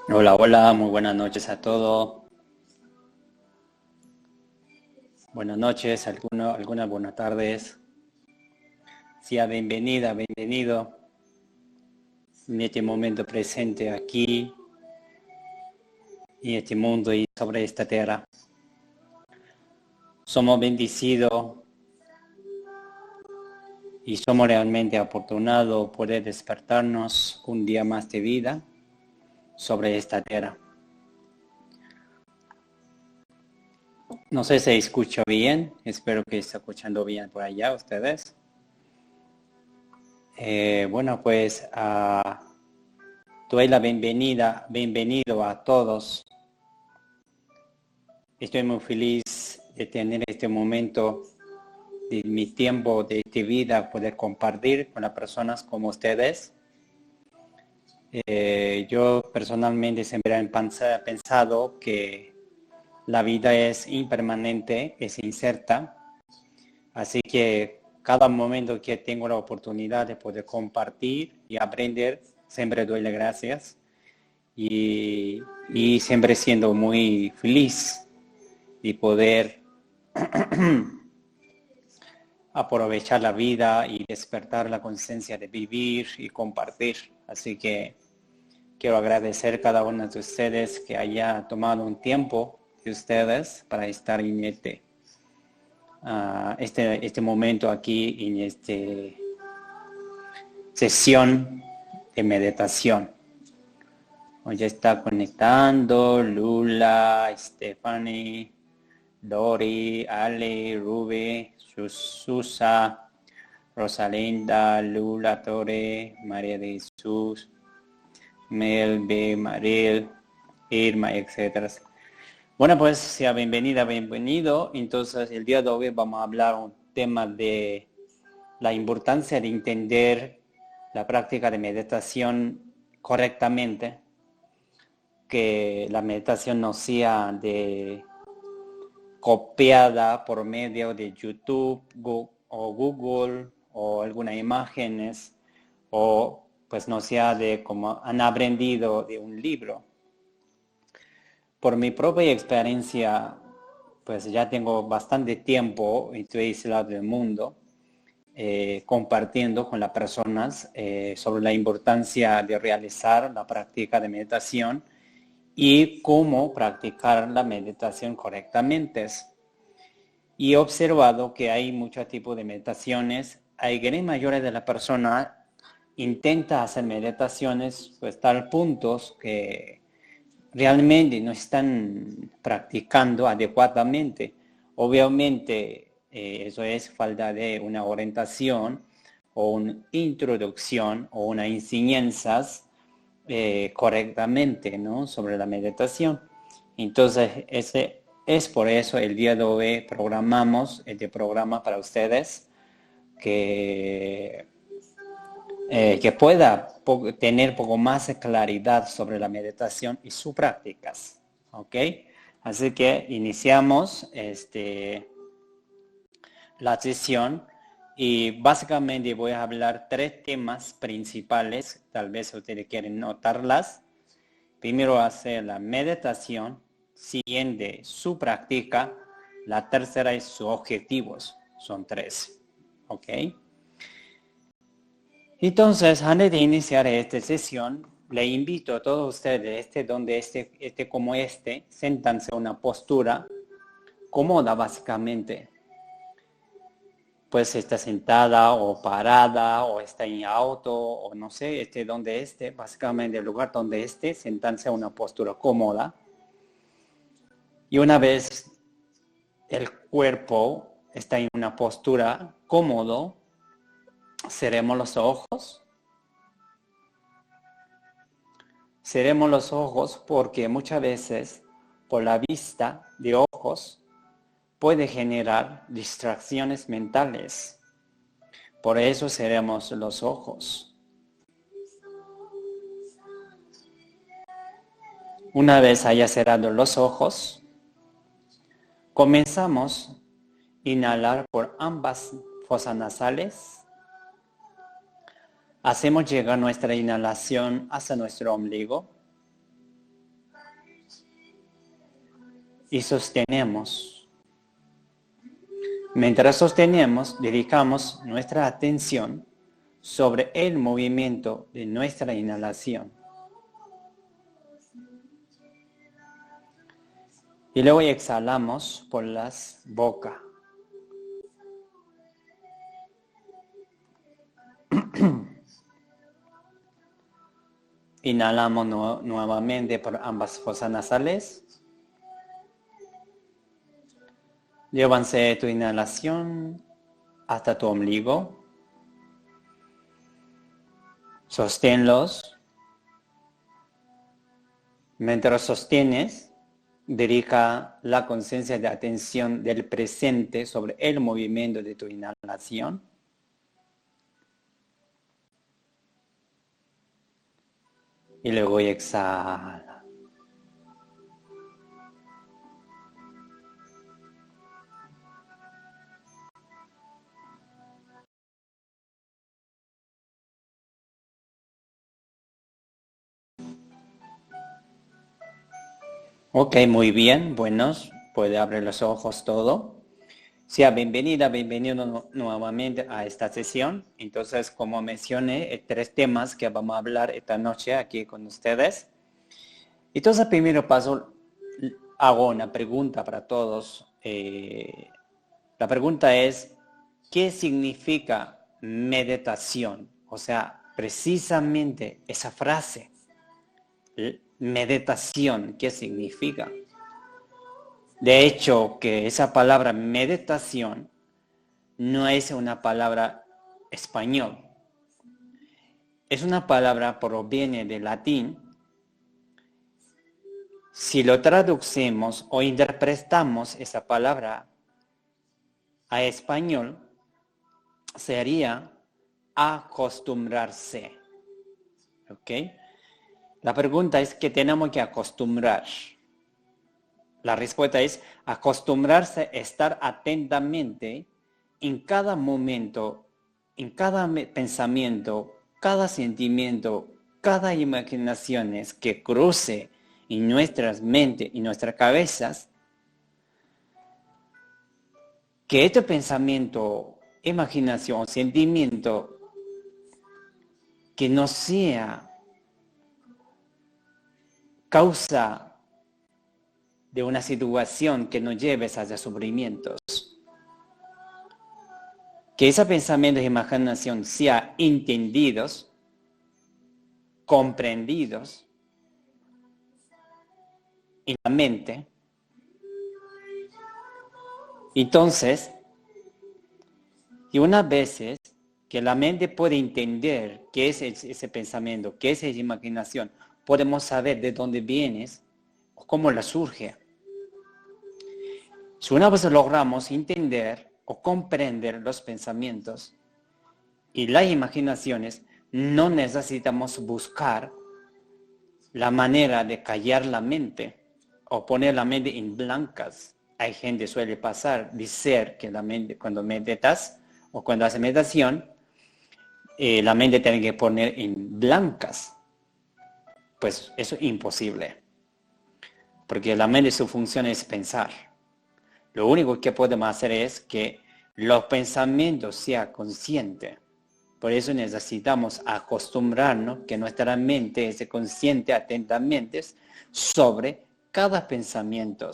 Hola, hola, muy buenas noches a todos. Buenas noches, algunas buenas tardes. Sea bienvenida, bienvenido en este momento presente aquí, en este mundo y sobre esta tierra. Somos bendecidos y somos realmente afortunados poder despertarnos un día más de vida sobre esta tierra. No sé si escucho bien, espero que esté escuchando bien por allá ustedes. Bueno, pues doy la bienvenido a todos. Estoy muy feliz de tener este momento de mi tiempo, de esta vida, poder compartir con las personas como ustedes. Yo personalmente siempre he pensado que la vida es impermanente, es incierta, así que cada momento que tengo la oportunidad de poder compartir y aprender, siempre doy las gracias y, y siempre siendo muy feliz de poder aprovechar la vida y despertar la conciencia de vivir y compartir. Así que quiero agradecer a cada uno de ustedes que haya tomado un tiempo de ustedes para estar en este momento aquí en esta sesión de meditación. Hoy ya está conectando Lula, Stephanie, Dori, Ale, Ruby, Susa, Rosalinda, Lula Torre, María de Jesús, Mel, B, Maril, Irma, etcétera. Bueno, pues sea bienvenida, bienvenido. Entonces, el día de hoy vamos a hablar un tema de la importancia de entender la práctica de meditación correctamente, que la meditación no sea copiada por medio de YouTube o Google o algunas imágenes o pues no sea de como han aprendido de un libro. Por mi propia experiencia, pues ya tengo bastante tiempo en todo ese lado del mundo compartiendo con las personas sobre la importancia de realizar la práctica de meditación y cómo practicar la meditación correctamente. Y he observado que hay muchos tipos de meditaciones. Hay gran mayoría de la persona intenta hacer meditaciones pues tal puntos que realmente no están practicando adecuadamente. Obviamente eso es falta de una orientación o una introducción o una enseñanzas correctamente, ¿no? Sobre la meditación. Entonces, ese es por eso el día de hoy programamos este programa para ustedes que, que pueda tener poco más de claridad sobre la meditación y sus prácticas. ¿Ok? Así que iniciamos la sesión y básicamente voy a hablar tres temas principales, tal vez ustedes quieren notarlas. Primero hacer la meditación, siguiente su práctica, la tercera es sus objetivos, son tres, ¿ok? Entonces, antes de iniciar esta sesión, le invito a todos ustedes, como siéntanse en una postura cómoda básicamente. Pues está sentada o parada o está en auto o no sé, donde esté, básicamente el lugar donde esté, sentarse en una postura cómoda. Y una vez el cuerpo está en una postura cómodo, cerremos los ojos. Cerremos los ojos porque muchas veces por la vista de ojos puede generar distracciones mentales. Por eso cerremos los ojos. Una vez haya cerrado los ojos, comenzamos a inhalar por ambas fosas nasales. Hacemos llegar nuestra inhalación hasta nuestro ombligo. y sostenemos. Mientras sostenemos, dedicamos nuestra atención sobre el movimiento de nuestra inhalación. Y luego exhalamos por las bocas. Inhalamos nuevamente por ambas fosas nasales. Llévanse tu inhalación hasta tu ombligo. Sosténlos. Mientras sostienes, dirija la conciencia de atención del presente sobre el movimiento de tu inhalación. Y luego exhala. Ok, muy bien, buenos, puede abrir los ojos todo. Sea bienvenida, bienvenido nuevamente a esta sesión. Entonces, como mencioné, 3 temas que vamos a hablar esta noche aquí con ustedes. Entonces, primero paso, hago una pregunta para todos. La pregunta es, ¿qué significa meditación? O sea, precisamente esa frase. Meditación, ¿qué significa? De hecho, que esa palabra meditación no es una palabra español. Es una palabra proviene del latín. Si lo traducimos o interpretamos esa palabra a español, sería acostumbrarse. ¿Ok? La pregunta es, ¿qué tenemos que acostumbrar? La respuesta es acostumbrarse a estar atentamente en cada momento, en cada pensamiento, cada sentimiento, cada imaginación que cruce en nuestras mentes y nuestras cabezas, que este pensamiento, imaginación, sentimiento, que no sea causa de una situación que nos lleve hacia sufrimientos. Que ese pensamiento e imaginación sean entendidos, comprendidos en la mente. Entonces, y unas veces que la mente puede entender qué es ese pensamiento, qué es esa imaginación, podemos saber de dónde vienes o cómo la surge. Si una vez logramos entender o comprender los pensamientos y las imaginaciones, no necesitamos buscar la manera de callar la mente o poner la mente en blancas. Hay gente que suele pasar, decir que la mente, cuando meditas o cuando hace meditación, la mente tiene que poner en blancas. Pues eso es imposible. Porque la mente, su función es pensar. Lo único que podemos hacer es que los pensamientos sean conscientes. Por eso necesitamos acostumbrarnos que nuestra mente esté consciente atentamente sobre cada pensamiento.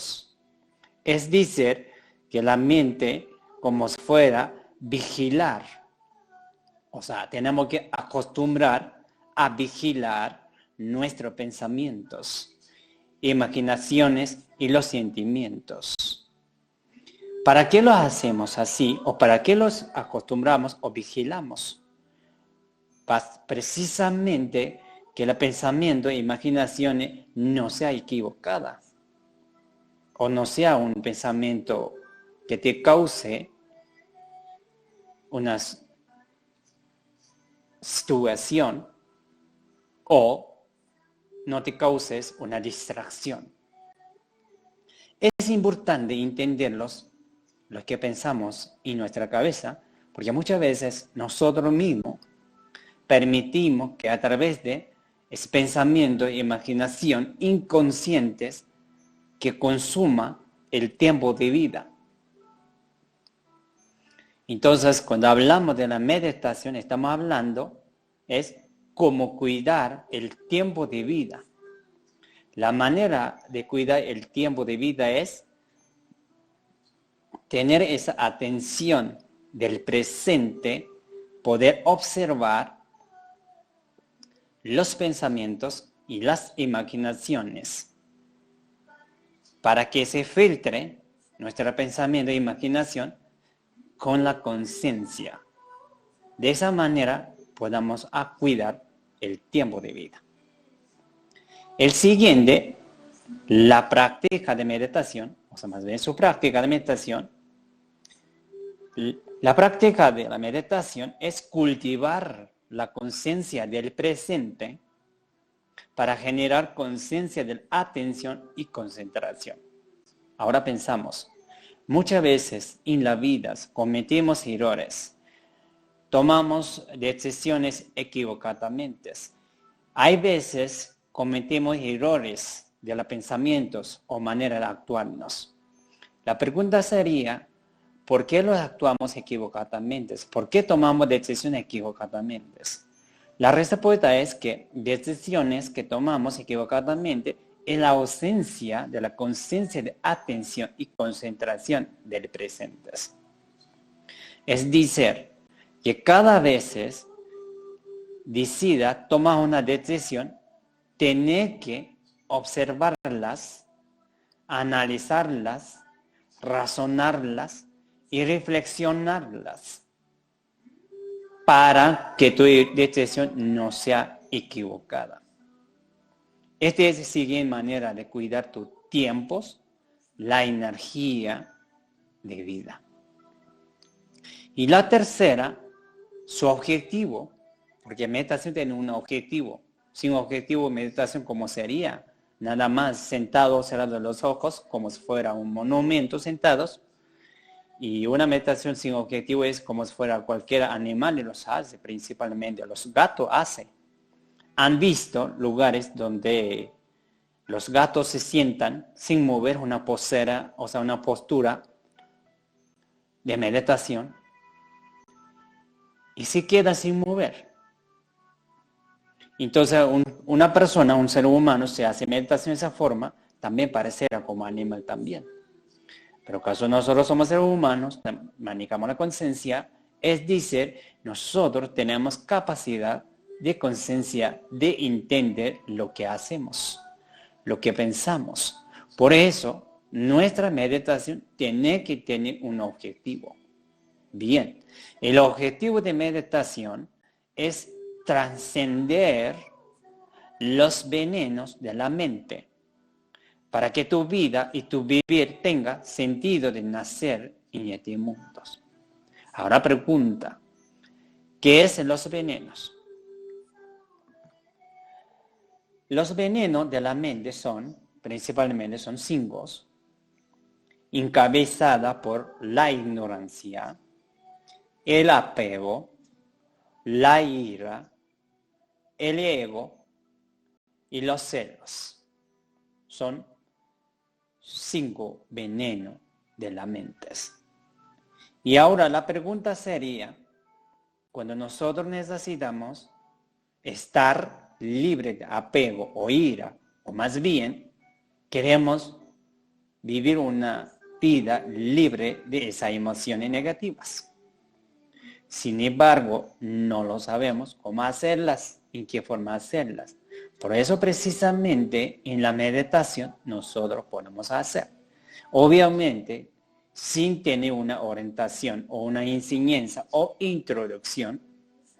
Es decir, que la mente como si fuera vigilar. O sea, tenemos que acostumbrar a vigilar nuestros pensamientos, imaginaciones y los sentimientos. ¿Para qué lo hacemos así? ¿O para qué los acostumbramos o vigilamos? Precisamente que el pensamiento e imaginación no sea equivocada. O no sea un pensamiento que te cause una situación o no te causes una distracción. Es importante entenderlos, lo que pensamos en nuestra cabeza, porque muchas veces nosotros mismos permitimos que a través de ese pensamiento e imaginación inconscientes que consuma el tiempo de vida. Entonces, cuando hablamos de la meditación, estamos hablando es cómo cuidar el tiempo de vida. La manera de cuidar el tiempo de vida es tener esa atención del presente, poder observar los pensamientos y las imaginaciones para que se filtre nuestro pensamiento e imaginación con la conciencia. De esa manera podamos cuidar el tiempo de vida. El siguiente, la práctica de meditación, o sea, más bien su práctica de meditación. La práctica de la meditación es cultivar la conciencia del presente para generar conciencia de la atención y concentración. Ahora pensamos, muchas veces en la vida cometemos errores, tomamos decisiones equivocadamente. Hay veces cometemos errores de los pensamientos o manera de actuarnos. La pregunta sería, ¿por qué los actuamos equivocadamente? ¿Por qué tomamos decisiones equivocadamente? La respuesta es que decisiones que tomamos equivocadamente es la ausencia de la conciencia de atención y concentración del presente. Es decir, que cada vez decida tomar una decisión, tiene que observarlas, analizarlas, razonarlas y reflexionarlas para que tu decisión no sea equivocada. Esta es la siguiente manera de cuidar tus tiempos, la energía de vida. Y la tercera, su objetivo, porque meditación tiene un objetivo. Sin objetivo, meditación como sería, nada más sentado, cerrando los ojos, como si fuera un monumento sentados. Y una meditación sin objetivo es como si fuera cualquier animal y los hace, principalmente los gatos hacen. Han visto lugares donde los gatos se sientan sin mover una postura, o sea, una postura de meditación y se quedan sin mover. Entonces, una persona, un ser humano, se hace meditación de esa forma, también parecerá como animal también. Pero caso nosotros somos seres humanos, manejamos la conciencia, es decir, nosotros tenemos capacidad de conciencia de entender lo que hacemos, lo que pensamos. Por eso, nuestra meditación tiene que tener un objetivo. Bien, el objetivo de meditación es trascender los venenos de la mente para que tu vida y tu vivir tenga sentido de nacer en este mundo. Ahora pregunta, ¿qué es los venenos? Los venenos de la mente principalmente son cinco, encabezada por la ignorancia, el apego, la ira, el ego y los celos. Son 5 venenos de la mente. Y ahora la pregunta sería, cuando nosotros necesitamos estar libre de apego o ira, o más bien queremos vivir una vida libre de esas emociones negativas. Sin embargo, no lo sabemos cómo hacerlas, en qué forma hacerlas. Por eso precisamente en la meditación nosotros podemos hacer. Obviamente, sin tener una orientación o una enseñanza o introducción,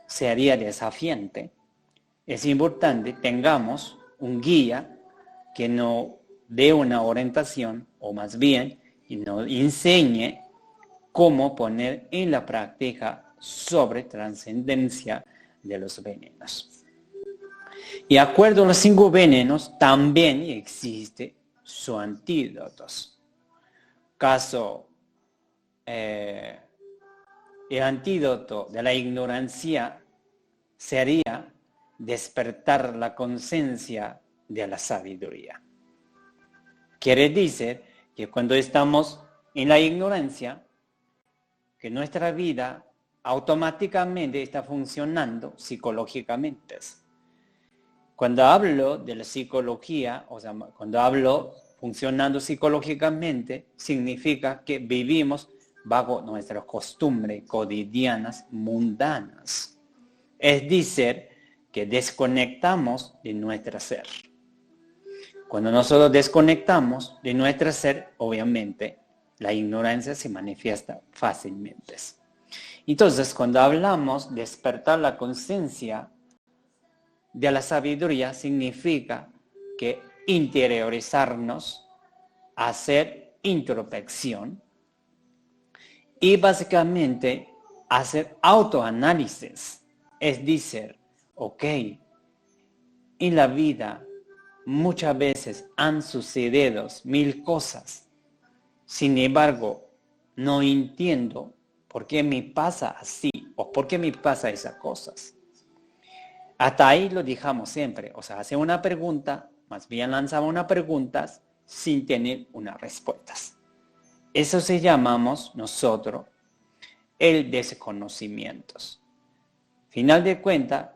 sería desafiante. Es importante que tengamos un guía que nos dé una orientación, o más bien, y nos enseñe cómo poner en la práctica sobre trascendencia de los venenos. Y de acuerdo a los 5 venenos, también existe sus antídotos. Caso, el antídoto de la ignorancia sería despertar la conciencia de la sabiduría. Quiere decir que cuando estamos en la ignorancia, que nuestra vida automáticamente está funcionando psicológicamente. Cuando hablo de la psicología, o sea, cuando hablo funcionando psicológicamente, significa que vivimos bajo nuestras costumbres cotidianas mundanas. Es decir, que desconectamos de nuestro ser. Cuando nosotros desconectamos de nuestro ser, obviamente, la ignorancia se manifiesta fácilmente. Entonces, cuando hablamos de despertar la conciencia de la sabiduría, significa que interiorizarnos, hacer introspección y básicamente hacer autoanálisis. Es decir, ok, en la vida muchas veces han sucedido 1000 cosas. Sin embargo, no entiendo por qué me pasa así o por qué me pasa esas cosas. Hasta ahí lo dejamos siempre. O sea, hace una pregunta, más bien lanzaba una pregunta sin tener unas respuestas. Eso se llamamos nosotros el desconocimiento. Final de cuentas,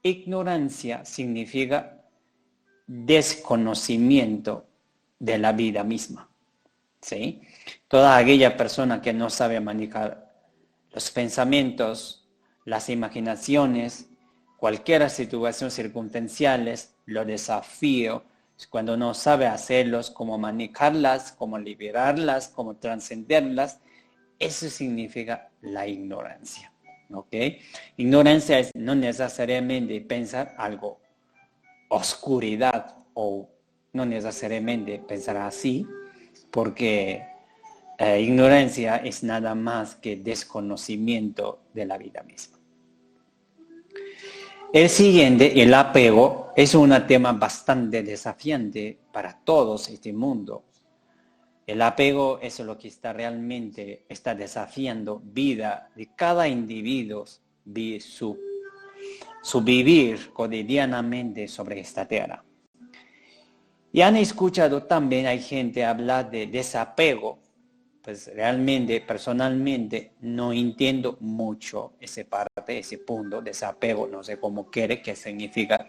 ignorancia significa desconocimiento de la vida misma. ¿Sí? Toda aquella persona que no sabe manejar los pensamientos, las imaginaciones, cualquier situación circunstanciales, los desafíos, cuando no sabe hacerlos, cómo manejarlas, cómo liberarlas, cómo trascenderlas, eso significa la ignorancia. ¿Ok? Ignorancia es no necesariamente pensar algo, oscuridad, o no necesariamente pensar así, porque ignorancia es nada más que desconocimiento de la vida misma. El siguiente, el apego, es un tema bastante desafiante para todos este mundo. El apego es lo que está desafiando vida de cada individuo, su vivir cotidianamente sobre esta tierra. Y han escuchado también, hay gente hablar de desapego. Pues realmente, personalmente, no entiendo mucho ese punto, desapego, no sé cómo quiere, qué significa.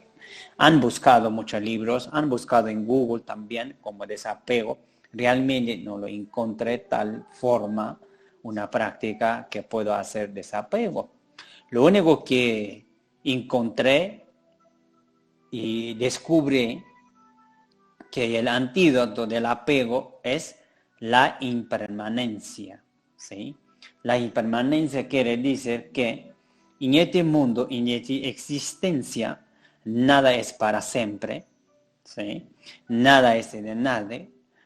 Han buscado muchos libros, han buscado en Google también como desapego. Realmente no lo encontré tal forma, una práctica que puedo hacer desapego. Lo único que encontré y descubrí que el antídoto del apego es la impermanencia, ¿sí? La impermanencia quiere decir que en este mundo, en esta existencia, nada es para siempre, ¿sí? Nada es de nada.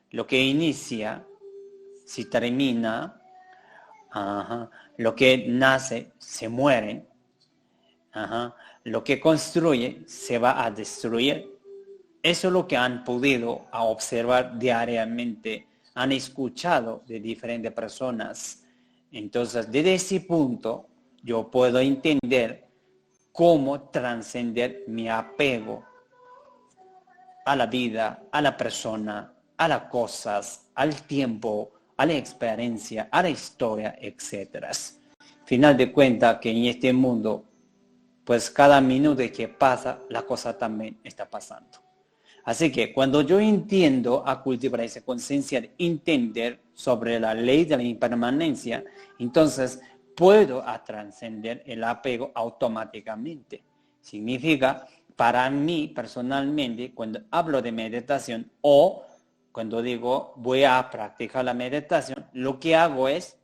Lo que inicia, se termina, lo que nace, se muere, lo que construye, se va a destruir. Eso es lo que han podido observar diariamente, han escuchado de diferentes personas. Entonces, desde ese punto, yo puedo entender cómo trascender mi apego a la vida, a la persona, a las cosas, al tiempo, a la experiencia, a la historia, etc. Final de cuentas que en este mundo, pues cada minuto que pasa, la cosa también está pasando. Así que cuando yo entiendo a cultivar esa conciencia de entender sobre la ley de la impermanencia, entonces puedo trascender el apego automáticamente. Significa, para mí personalmente, cuando hablo de meditación o cuando digo voy a practicar la meditación, lo que hago es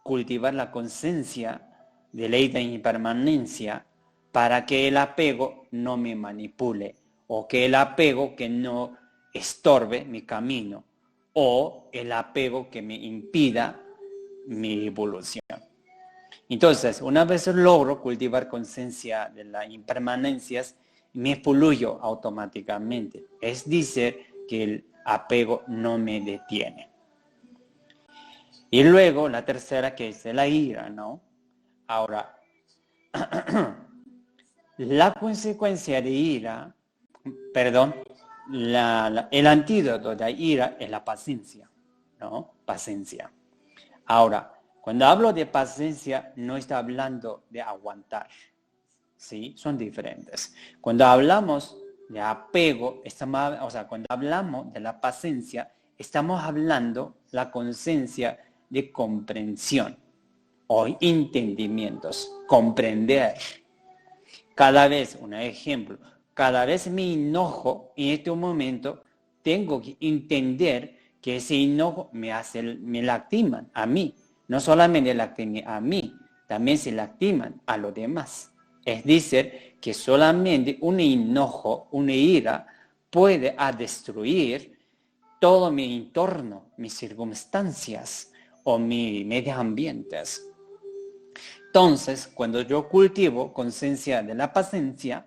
cultivar la conciencia de ley de impermanencia para que el apego no me manipule, o que el apego que no estorbe mi camino, o el apego que me impida mi evolución. Entonces, una vez logro cultivar conciencia de las impermanencias, me fluyo automáticamente. Es decir, que el apego no me detiene. Y luego la tercera, que es la ira, ¿no? Ahora, la consecuencia de ira, el antídoto de ira es la paciencia. ¿no? Paciencia. Ahora, cuando hablo de paciencia, no estoy hablando de aguantar, ¿sí? Son diferentes. Cuando hablamos de apego, cuando hablamos de la paciencia, estamos hablando la conciencia de comprensión o entendimientos, comprender. Cada vez, un ejemplo, cada vez me enojo en este momento, tengo que entender que ese enojo me lastiman a mí. No solamente lastiman a mí, también se lastiman a los demás. Es decir, que solamente un enojo, una ira, puede destruir todo mi entorno, mis circunstancias o mi medio ambiente. Entonces, cuando yo cultivo conciencia de la paciencia,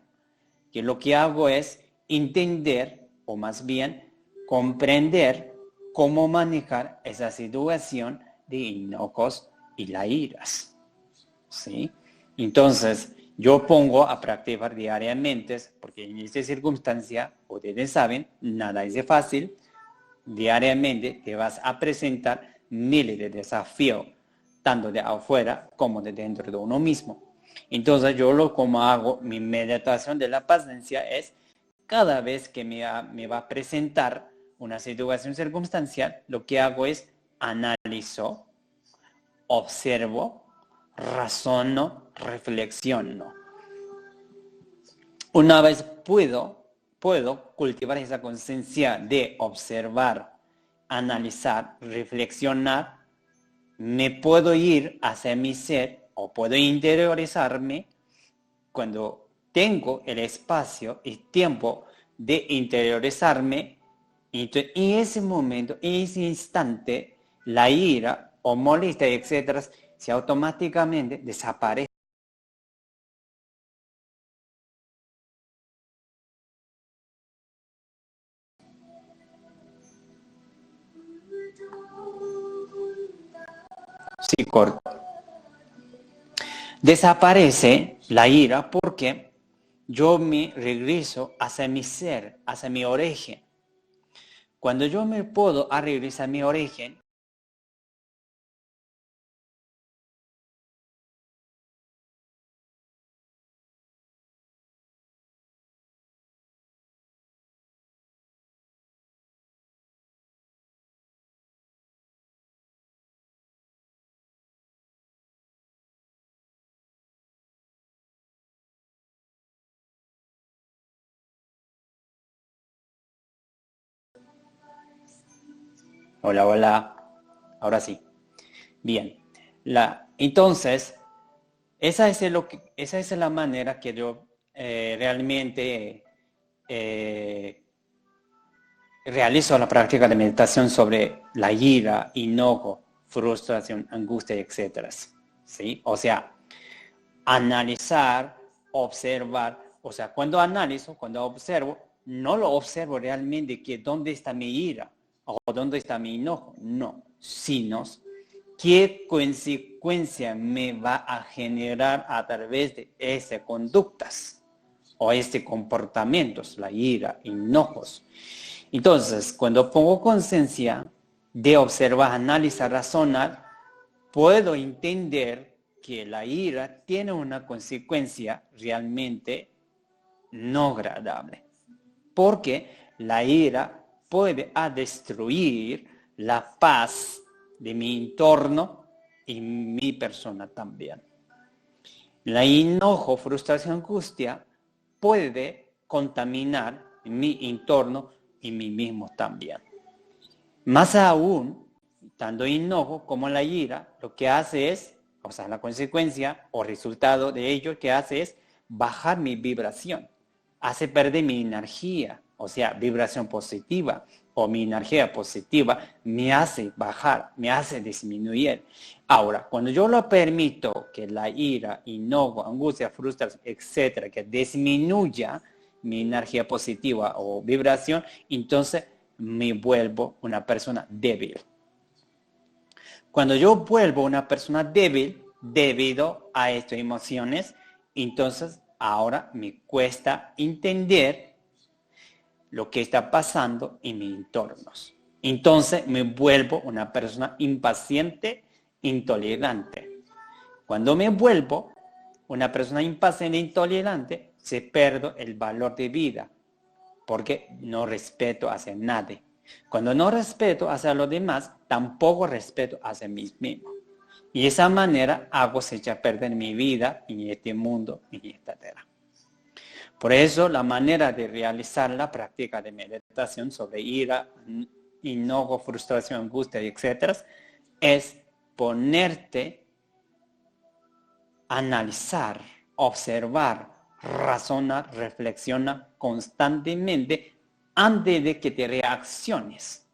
que lo que hago es entender, o más bien comprender cómo manejar esa situación de enojos y las iras, ¿sí? Entonces, yo pongo a practicar diariamente, porque en esta circunstancia, ustedes saben, nada es de fácil, diariamente te vas a presentar miles de desafíos, tanto de afuera como de dentro de uno mismo. Entonces como hago mi meditación de la paciencia es cada vez que me va a presentar una situación circunstancial, lo que hago es analizo, observo, razono, reflexiono. Una vez puedo cultivar esa conciencia de observar, analizar, reflexionar, me puedo ir hacia mi ser o puedo interiorizarme cuando tengo el espacio y tiempo de interiorizarme. Entonces, en ese momento, en ese instante, la ira o molestia, etcétera, se automáticamente desaparece. Sí, corto. Desaparece la ira porque yo me regreso hacia mi ser, hacia mi origen. Cuando yo me puedo regresar a mi origen, hola, hola, ahora sí. Bien, entonces, esa es la manera que yo realmente realizo la práctica de meditación sobre la ira, enojo, frustración, angustia, etcétera. ¿Sí? O sea, analizar, observar, o sea, cuando observo, no lo observo realmente que dónde está mi ira o dónde está mi enojo, no, sino qué consecuencia me va a generar a través de esas conductas o este comportamientos, la ira, enojos. Entonces, cuando pongo conciencia de observar, analizar, razonar, puedo entender que la ira tiene una consecuencia realmente no agradable, porque la ira puede destruir la paz de mi entorno y mi persona también. La enojo, frustración, angustia puede contaminar mi entorno y mí mismo también. Más aún, tanto enojo como la ira, lo que hace es, o sea, la consecuencia o resultado de ello que hace es bajar mi vibración, hace perder mi energía, o sea, vibración positiva o mi energía positiva me hace bajar, me hace disminuir. Ahora, cuando yo lo permito que la ira, enojo, angustia, frustración, etcétera, que disminuya mi energía positiva o vibración, entonces me vuelvo una persona débil. Cuando yo vuelvo una persona débil debido a estas emociones, entonces ahora me cuesta entender lo que está pasando en mis entornos. Entonces me vuelvo una persona impaciente, intolerante. Cuando me vuelvo una persona impaciente, intolerante, se pierde el valor de vida, porque no respeto hacia nadie. Cuando no respeto hacia los demás, tampoco respeto hacia mí mismo. Y de esa manera hago se echa a perder mi vida en este mundo, en esta tierra. Por eso la manera de realizar la práctica de meditación sobre ira, enojo, frustración, angustia, etc., es ponerte, analizar, observar, razonar, reflexionar constantemente antes de que te reacciones.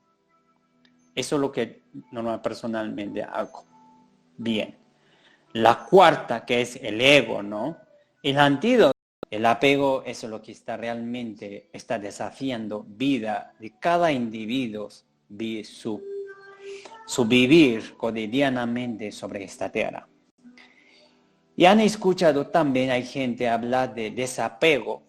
Eso es lo que normalmente personalmente hago. Bien. La cuarta, que es el ego, ¿no? El antídoto, el apego, eso es lo que está desafiando vida de cada individuo, su vivir cotidianamente sobre esta tierra. Y han escuchado también, hay gente hablar de desapego,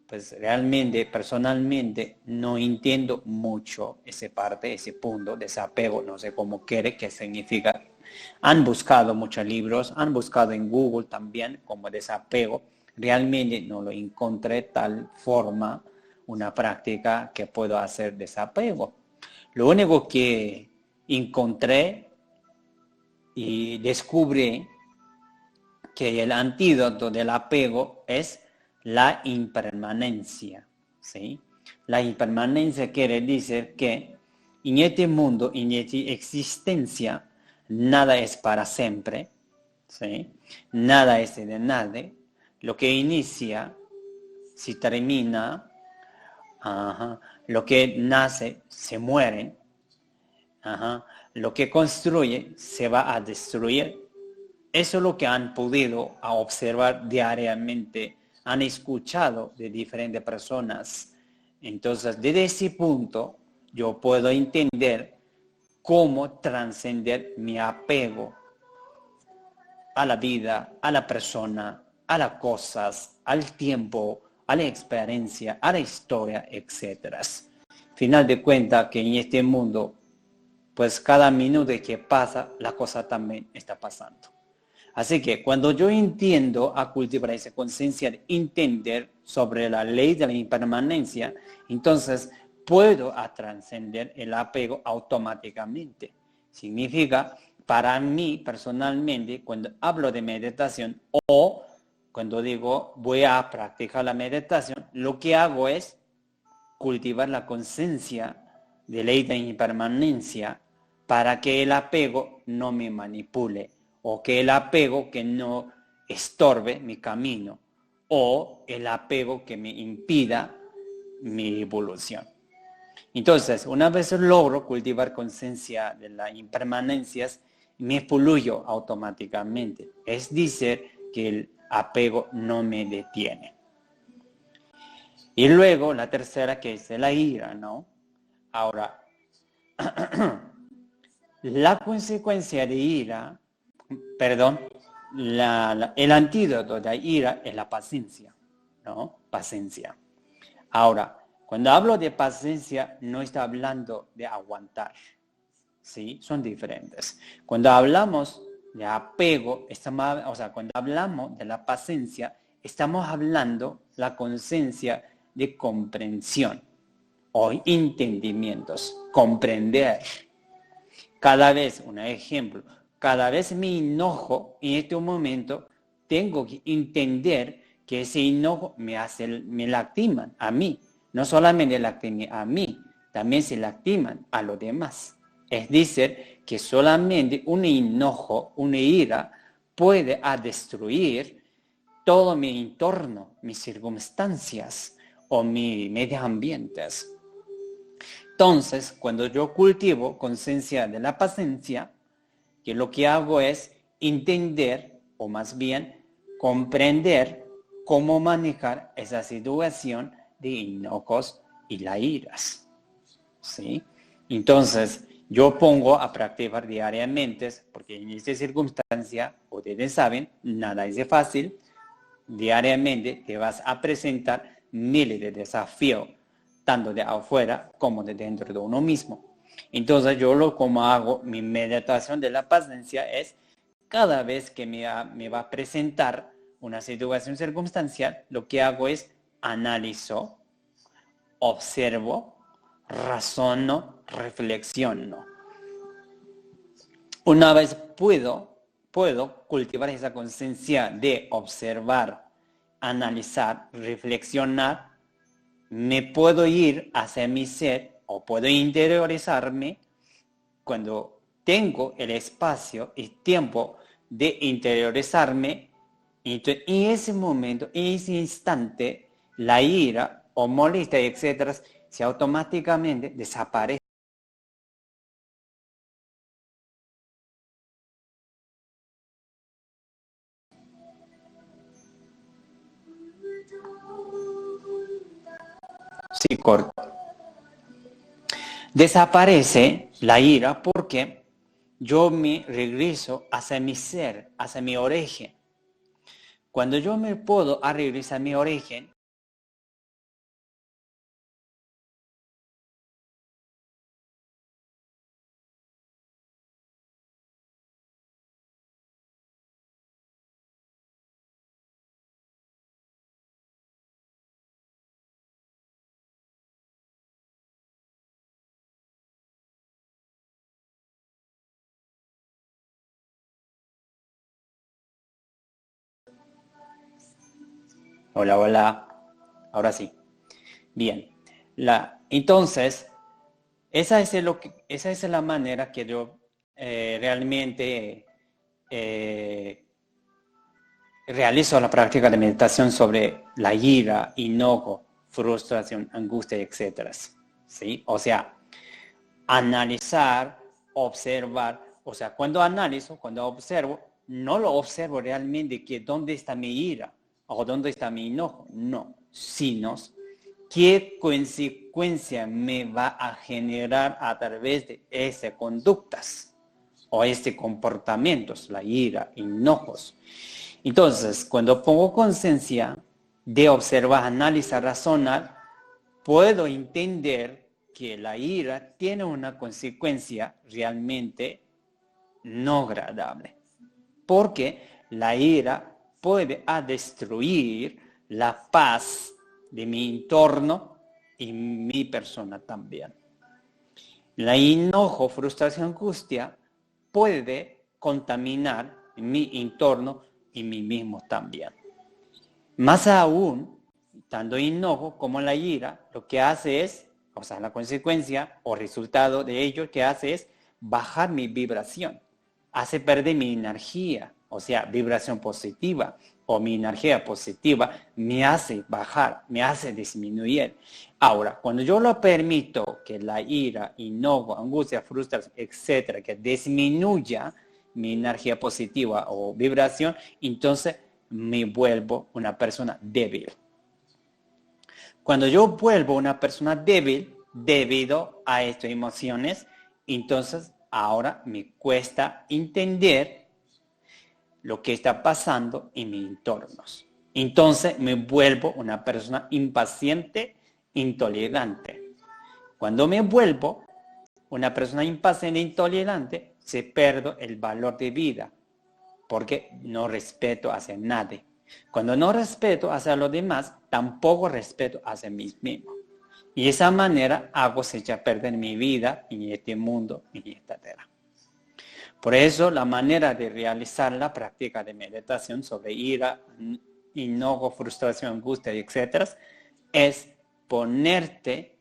pues realmente, personalmente, no entiendo mucho esa parte, ese punto, desapego, no sé cómo quiere, qué significa. Han buscado muchos libros, han buscado en Google también como desapego. Realmente no lo encontré tal forma, una práctica que puedo hacer desapego. Lo único que encontré y descubrí que el antídoto del apego es la impermanencia, ¿sí? La impermanencia quiere decir que en este mundo, en esta existencia, nada es para siempre, ¿sí? Nada es de nadie. Lo que inicia, si termina, lo que nace, se muere, lo que construye, se va a destruir. Eso es lo que han podido observar diariamente, han escuchado de diferentes personas. Entonces, desde ese punto, yo puedo entender cómo trascender mi apego a la vida, a la persona, a las cosas, al tiempo, a la experiencia, a la historia, etc. Final de cuentas que en este mundo, pues cada minuto que pasa, la cosa también está pasando. Así que cuando yo entiendo a cultivar esa conciencia de entender sobre la ley de la impermanencia, entonces puedo trascender el apego automáticamente. Significa, para mí personalmente, cuando hablo de meditación o cuando digo voy a practicar la meditación, lo que hago es cultivar la conciencia de ley de impermanencia para que el apego no me manipule, o que el apego que no estorbe mi camino, o el apego que me impida mi evolución. Entonces, una vez logro cultivar conciencia de las impermanencias, me fluyo automáticamente. Es decir, que el apego no me detiene. Y luego la tercera, que es la ira, ¿no? Ahora, la consecuencia de ira, perdón, el antídoto de la ira es la paciencia, ¿no? Paciencia. Ahora, cuando hablo de paciencia, no estoy hablando de aguantar, ¿sí? Son diferentes. Cuando hablamos de apego, cuando hablamos de la paciencia, estamos hablando de la conciencia de comprensión o entendimientos, comprender. Cada vez, un ejemplo, cada vez me enojo en este momento, tengo que entender que ese enojo me lastiman a mí. No solamente lastiman a mí, también se lastiman a los demás. Es decir, que solamente un enojo, una ira, puede destruir todo mi entorno, mis circunstancias o mi medio ambiente. Entonces, cuando yo cultivo conciencia de la paciencia, que lo que hago es entender, o más bien comprender cómo manejar esa situación de enojos y las iras, ¿sí? Entonces, yo pongo a practicar diariamente, porque en esta circunstancia, ustedes saben, nada es fácil. Diariamente te vas a presentar miles de desafíos, tanto de afuera como de dentro de uno mismo. Entonces yo como hago mi meditación de la paciencia es cada vez que me va a presentar una situación circunstancial, lo que hago es analizo, observo, razono, reflexiono. Una vez puedo cultivar esa conciencia de observar, analizar, reflexionar, me puedo ir hacia mi ser o puedo interiorizarme cuando tengo el espacio y tiempo de interiorizarme. Entonces, en ese momento, en ese instante, la ira o molestia, etcétera, se automáticamente desaparece. Sí, corto. Desaparece la ira porque yo me regreso hacia mi ser, hacia mi origen. Cuando yo me puedo regresar a mi origen, hola, hola, ahora sí. Bien, entonces, esa es la manera que yo realmente realizo la práctica de meditación sobre la ira, enojo, frustración, angustia, etcétera. ¿Sí? O sea, analizar, observar, o sea, cuando observo, no lo observo realmente que dónde está mi ira o dónde está mi enojo, no, sino qué consecuencia me va a generar a través de esas conductas o este comportamientos, la ira, enojos. Entonces, cuando pongo conciencia de observar, analizar, razonar, puedo entender que la ira tiene una consecuencia realmente no agradable, porque la ira puede destruir la paz de mi entorno y mi persona también. La enojo, frustración, angustia puede contaminar mi entorno y mí mismo también. Más aún, tanto enojo como la ira, lo que hace es, o sea, la consecuencia o resultado de ello que hace es bajar mi vibración, hace perder mi energía, o sea, vibración positiva o mi energía positiva me hace bajar, me hace disminuir. Ahora, cuando yo lo permito que la ira, enojo, angustia, frustración, etcétera, que disminuya mi energía positiva o vibración, entonces me vuelvo una persona débil. Cuando yo vuelvo una persona débil debido a estas emociones, entonces ahora me cuesta entender lo que está pasando en mis entornos. Entonces me vuelvo una persona impaciente, intolerante. Cuando me vuelvo una persona impaciente, intolerante, se pierde el valor de vida, porque no respeto hacia nadie. Cuando no respeto hacia los demás, tampoco respeto hacia mí mismo. Y de esa manera hago se echa a perder mi vida en este mundo, en esta tierra. Por eso la manera de realizar la práctica de meditación sobre ira, enojo, frustración, angustia, etc., es ponerte,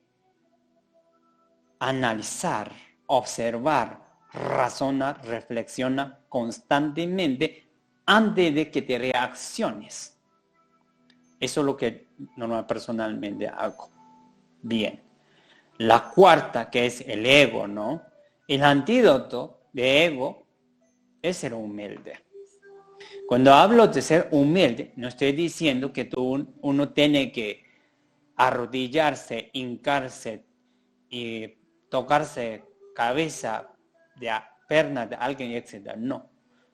analizar, observar, razonar, reflexiona constantemente antes de que te reacciones. Eso es lo que normal personalmente hago. Bien. La cuarta, que es el ego, ¿no? El antídoto de ego es ser humilde. Cuando hablo de ser humilde, no estoy diciendo que uno tiene que arrodillarse, hincarse y tocarse cabeza de pierna de alguien, etc. No.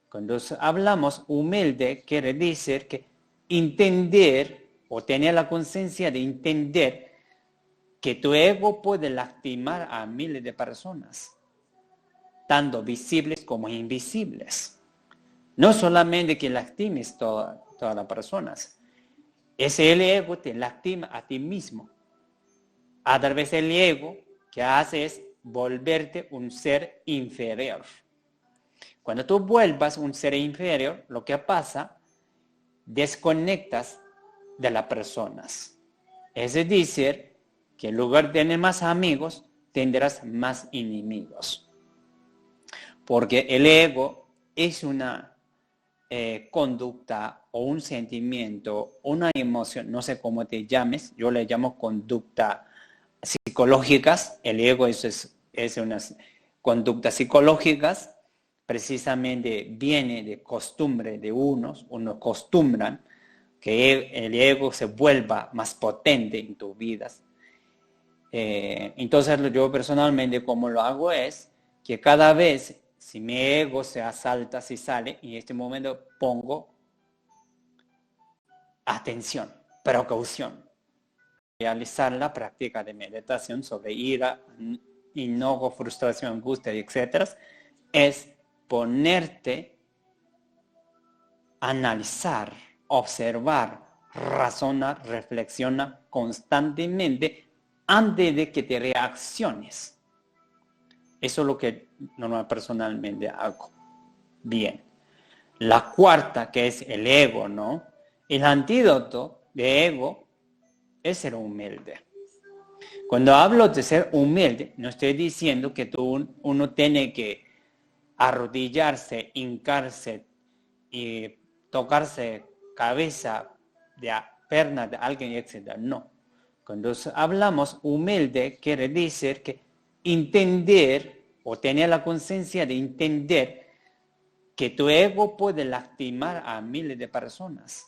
Cuando hablamos humilde, quiere decir que entender o tener la conciencia de entender que tu ego puede lastimar a miles de personas, tanto visibles como invisibles. No solamente que lastimes todas las personas, el ego te lastima a ti mismo. A través del ego, que hace es volverte un ser inferior. Cuando tú vuelvas un ser inferior, lo que pasa, desconectas de las personas. Es decir, que en lugar de tener más amigos, tendrás más enemigos. Porque el ego es una conducta o un sentimiento, una emoción, no sé cómo te llames, yo le llamo conducta psicológicas. El ego es unas conductas psicológicas, precisamente viene de costumbre de unos acostumbran que el ego se vuelva más potente en tu vida. Entonces yo personalmente como lo hago es que cada vez si mi ego se asalta, si sale, y en este momento pongo atención, precaución. Realizar la práctica de meditación sobre ira, enojo, frustración, angustia, etc. es ponerte, analizar, observar, razonar, reflexionar constantemente antes de que te reacciones. Eso es lo que normal personalmente hago. Bien. La cuarta, que es el ego, ¿no? El antídoto de ego es ser humilde. Cuando hablo de ser humilde, no estoy diciendo que uno tiene que arrodillarse, hincarse y tocarse cabeza de pierna de alguien, etc. No. Cuando hablamos humilde, quiere decir que entender o tener la conciencia de entender que tu ego puede lastimar a miles de personas,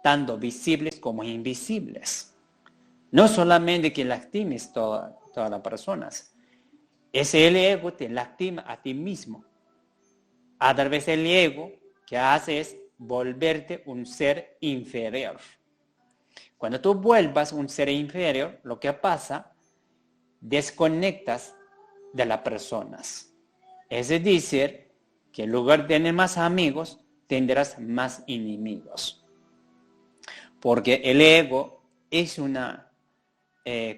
tanto visibles como invisibles. No solamente que lastimes todas las personas, el ego te lastima a ti mismo. A través del ego, que hace es volverte un ser inferior. Cuando tú vuelvas un ser inferior, lo que pasa, desconectas de las personas. Es decir, que en lugar de tener más amigos, tendrás más enemigos. Porque el ego es una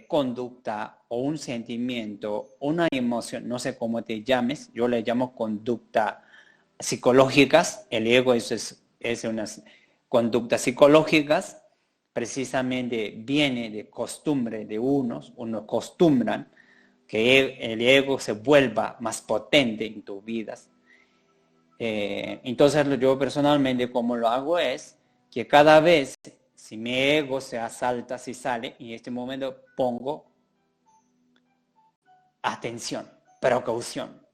conducta o un sentimiento, una emoción, no sé cómo te llames, yo le llamo conducta psicológicas. El ego es unas conductas psicológicas, precisamente viene de costumbre de unos acostumbran que el ego se vuelva más potente en tu vida. Entonces yo personalmente como lo hago es que cada vez si mi ego se asalta, si sale, y en este momento pongo atención, precaución.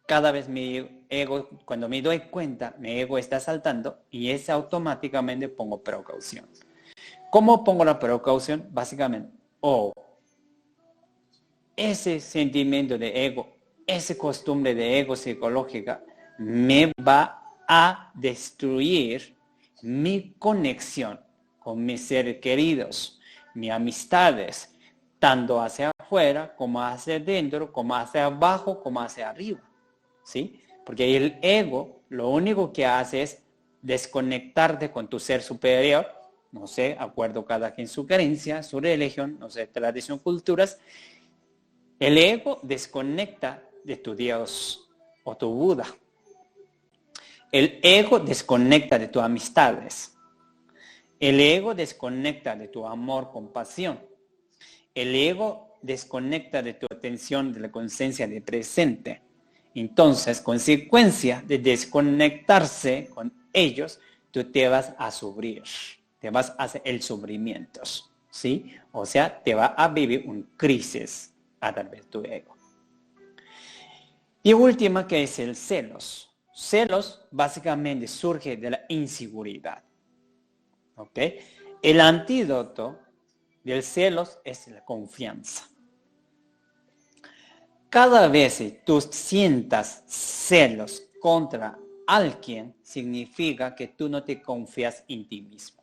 Cada vez mi ego, cuando me doy cuenta, mi ego está saltando y es automáticamente pongo precaución. ¿Cómo pongo la precaución? Básicamente, ese sentimiento de ego, esa costumbre de ego psicológica me va a destruir mi conexión con mis seres queridos, mis amistades, tanto hacia afuera como hacia adentro, como hacia abajo, como hacia arriba, ¿sí? Porque el ego lo único que hace es desconectarte con tu ser superior, no sé, acuerdo cada quien su creencia, su religión, no sé, tradición, culturas. El ego desconecta de tu Dios o tu Buda. El ego desconecta de tus amistades. El ego desconecta de tu amor, compasión. El ego desconecta de tu atención, de la conciencia de presente. Entonces, consecuencia de desconectarse con ellos, tú te vas a sufrir, te vas a hacer el sufrimiento, ¿sí? O sea, te va a vivir una crisis a través de tu ego. Y última, que es el celos. Celos básicamente surge de la inseguridad. ¿Ok? El antídoto del celos es la confianza. Cada vez que tú sientas celos contra alguien, significa que tú no te confías en ti mismo.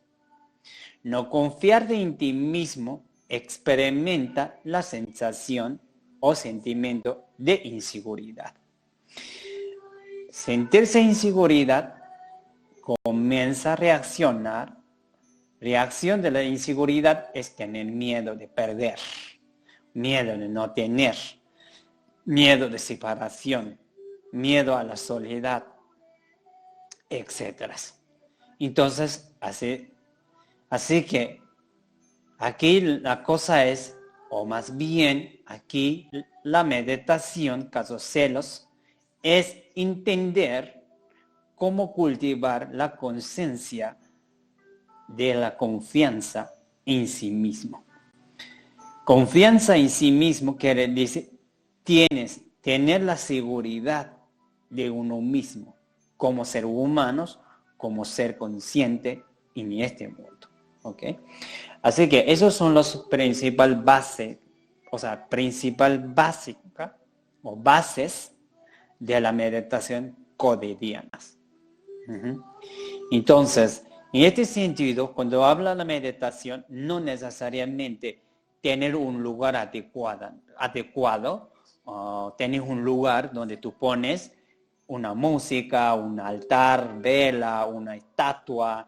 No confiarte en ti mismo experimenta la sensación o sentimiento de inseguridad. Sentirse inseguridad comienza a reaccionar. Reacción de la inseguridad es tener miedo de perder, miedo de no tener, miedo de separación, miedo a la soledad, etc. Entonces, así que aquí la cosa es, o más bien aquí la meditación, casos celos, es entender cómo cultivar la conciencia de la confianza en sí mismo. Confianza en sí mismo quiere decir tener la seguridad de uno mismo como ser humanos, como ser consciente en este mundo. ¿Ok? Así que esos son los principal base, principal básica o bases de la meditación cotidianas. Entonces, en este sentido, cuando habla de la meditación, no necesariamente tener un lugar adecuado, tener un lugar donde tú pones una música, un altar, vela, una estatua,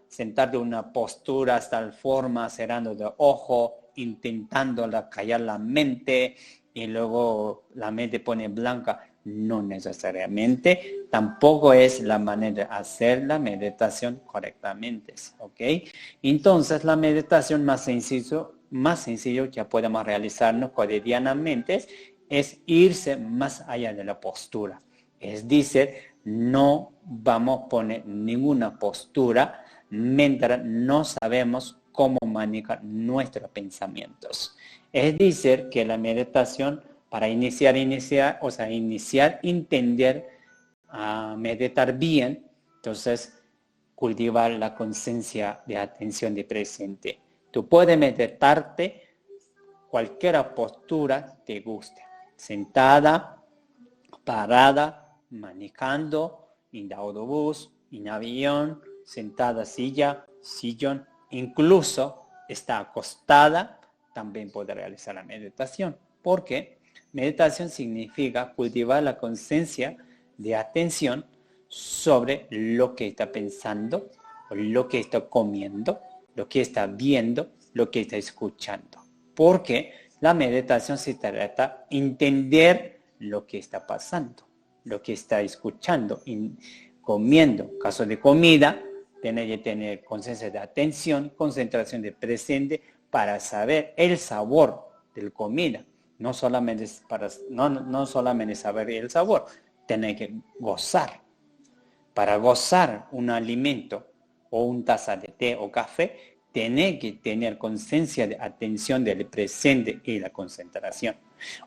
sentarte en una postura, tal forma, cerrando de ojo, intentando callar la mente y luego la mente pone blanca. No necesariamente, tampoco es la manera de hacer la meditación correctamente, ¿ok? Entonces la meditación más sencillo que podemos realizarnos cotidianamente es irse más allá de la postura. Es decir, no vamos a poner ninguna postura mientras no sabemos cómo manejar nuestros pensamientos. Es decir, que la meditación para iniciar, entender, meditar bien, entonces cultivar la conciencia de atención de presente. Tú puedes meditarte cualquier postura te guste, sentada, parada, manejando, en autobús, en avión, sentada silla, sillón, incluso está acostada, también puede realizar la meditación. ¿Por qué? Meditación significa cultivar la conciencia de atención sobre lo que está pensando, lo que está comiendo, lo que está viendo, lo que está escuchando. Porque la meditación se trata de entender lo que está pasando, lo que está escuchando, comiendo. Caso de comida, tiene que tener conciencia de atención, concentración de presente para saber el sabor de la comida. No solamente saber el sabor, tiene que gozar. Para gozar un alimento o una taza de té o café, tiene que tener conciencia de atención del presente y la concentración.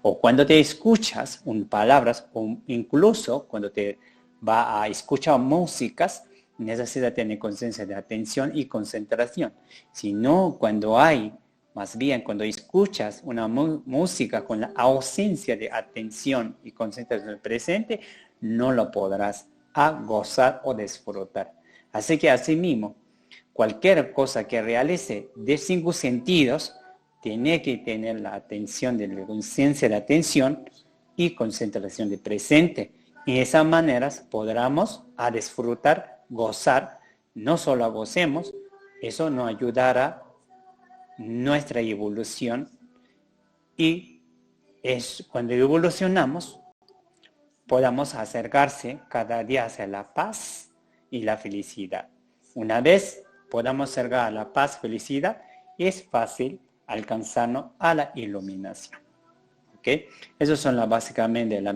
O cuando te escuchas palabras, o incluso cuando te va a escuchar músicas, necesita tener conciencia de atención y concentración. Si no, cuando escuchas una música con la ausencia de atención y concentración del presente, no lo podrás gozar o disfrutar. Así que asimismo, cualquier cosa que realice de 5 sentidos, tiene que tener la atención de la conciencia de atención y concentración de presente. Y de esas maneras podremos disfrutar, gozar, no solo gocemos, eso nos ayudará nuestra evolución y es cuando evolucionamos podamos acercarse cada día hacia la paz y la felicidad. Una vez podamos acercar a la paz, felicidad, es fácil alcanzarnos a la iluminación. ¿Ok? Eso son básicamente la